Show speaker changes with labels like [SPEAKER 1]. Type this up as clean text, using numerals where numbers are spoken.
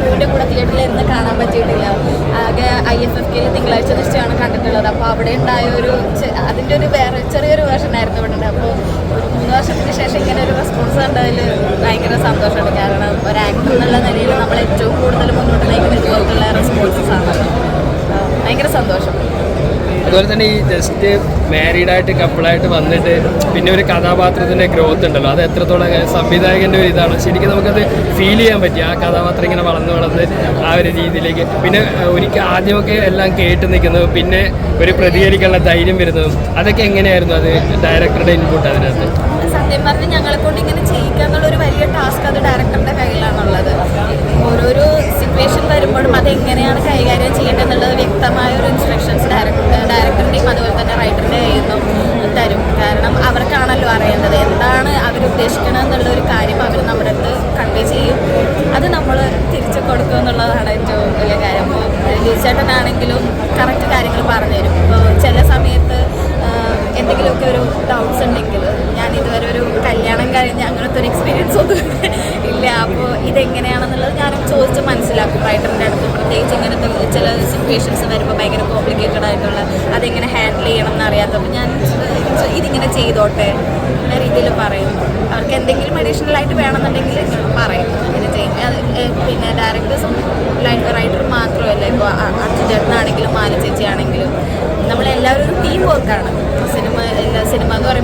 [SPEAKER 1] ക്രൂവിൻ്റെ കൂടെ തിയേറ്ററിലിരുന്ന് കാണാൻ പറ്റിയിട്ടില്ല. ആകെ IFFK തിങ്കളാഴ്ച നിശ്ചയമാണ് കണ്ടിട്ടുള്ളത്. അപ്പോൾ അവിടെ ഉണ്ടായ അതിൻ്റെ ഒരു വേറെ ചെറിയൊരു വേർഷനായിരുന്നു ഇവിടെ. അപ്പോൾ ഒരു 3 വർഷത്തിന് ശേഷം ഇങ്ങനെ ഒരു റെസ്പോൺസ് കണ്ടതിൽ ഭയങ്കര സന്തോഷമുണ്ട്. കാരണം ഒരു ആക്ടർ എന്നുള്ള നിലയിൽ നമ്മൾ ഏറ്റവും കൂടുതൽ മുന്നോട്ട് നയിക്കുന്ന ഇതുപോലത്തുള്ള റെസ്പോൺസസ് ആണ്. ഭയങ്കര സന്തോഷം.
[SPEAKER 2] അതുപോലെ തന്നെ ഈ ജസ്റ്റ് മാരീഡായിട്ട് കപ്പിളായിട്ട് വന്നിട്ട് പിന്നെ ഒരു കഥാപാത്രത്തിൻ്റെ ഗ്രോത്ത് ഉണ്ടല്ലോ, അത് എത്രത്തോളം സംവിധായകൻ്റെ ഒരു ഇതാണ് ശരിക്കും നമുക്കത് ഫീൽ ചെയ്യാൻ പറ്റി. ആ കഥാപാത്രം ഇങ്ങനെ വളർന്ന് ആ ഒരു രീതിയിലേക്ക് പിന്നെ ഒരിക്കൽ ആദ്യമൊക്കെ എല്ലാം കേട്ട് നിൽക്കുന്നത്, പിന്നെ ഒരു പ്രതികരിക്കാനുള്ള ധൈര്യം വരുന്നതും അതൊക്കെ എങ്ങനെയായിരുന്നു അത് ഡയറക്ടറുടെ ഇൻപുട്ട് അതിനകത്ത്?
[SPEAKER 1] സത്യം പറഞ്ഞാൽ ഞങ്ങളെ കൊണ്ട് ഇങ്ങനെ ചെയ്യിക്കുക എന്നുള്ളൊരു വലിയ ടാസ്ക് അത് ഡയറക്ടറുടെ കയ്യിലാണുള്ളത്. ഓരോരോ സിറ്റുവേഷൻ വരുമ്പോഴും അതെങ്ങനെയാണ് കൈകാര്യം ചെയ്യേണ്ടതെന്നുള്ളത് വ്യക്തമായ ഒരു ഇൻസ്ട്രക്ഷൻസ് ഡയറക്ടറിൻ്റെയും അതുപോലെ തന്നെ റൈറ്ററിൻ്റെ കയ്യിൽ നിന്നും തരും. കാരണം അവർക്കാണല്ലോ അറിയേണ്ടത് എന്താണ് അവരുദ്ദേശിക്കണം എന്നുള്ളൊരു കാര്യം അവർ നമ്മുടെ അടുത്ത് കൺവേ ചെയ്യും. അത് നമ്മൾ തിരിച്ചു കൊടുക്കുക എന്നുള്ളതാണ് ഏറ്റവും വലിയ കാര്യം. ഇപ്പോൾ ലിജേട്ടനാണെങ്കിലും കറക്റ്റ് കാര്യങ്ങൾ പറഞ്ഞുതരും. ഇപ്പോൾ ചില സമയത്ത് എന്തെങ്കിലുമൊക്കെ ഒരു ഡൗട്ട്സ് ഉണ്ടെങ്കിൽ ഞാൻ ഇതുവരെ ഒരു കല്യാണം കഴിഞ്ഞ് അങ്ങനത്തെ ഒരു എക്സ്പീരിയൻസ് ഒന്നും ഇല്ല. അപ്പോൾ ഇതെങ്ങനെയാണെന്നുള്ളത് ഞാനും ചോദിച്ച് മനസ്സിലാക്കും റൈറ്ററിൻ്റെ അടുത്ത്. പ്രത്യേകിച്ച് ഇങ്ങനത്തെ ചില സിറ്റുവേഷൻസ് വരുമ്പോൾ ഭയങ്കര കോംപ്ലിക്കേറ്റഡ് ആയിട്ടുള്ള അതെങ്ങനെ ഹാൻഡിൽ ചെയ്യണം എന്നറിയാത്തപ്പോൾ ഞാൻ ഇതിങ്ങനെ ചെയ്തോട്ടെ എന്ന രീതിയിൽ പറയും. അവർക്ക് എന്തെങ്കിലും അഡീഷണൽ ആയിട്ട് വേണമെന്നുണ്ടെങ്കിൽ പറയും അങ്ങനെ ചെയ്യും. പിന്നെ ഡയറക്ടേഴ്സും റൈറ്റർ മാത്രമല്ല, ഇപ്പോൾ അർജുൻ ചേട്ടനാണെങ്കിലും മാല ചേച്ചി ആണെങ്കിലും നമ്മളെല്ലാവരും ഒരു ടീം വർക്കാണ്. സിനിമ എന്ന് പറയുന്നത്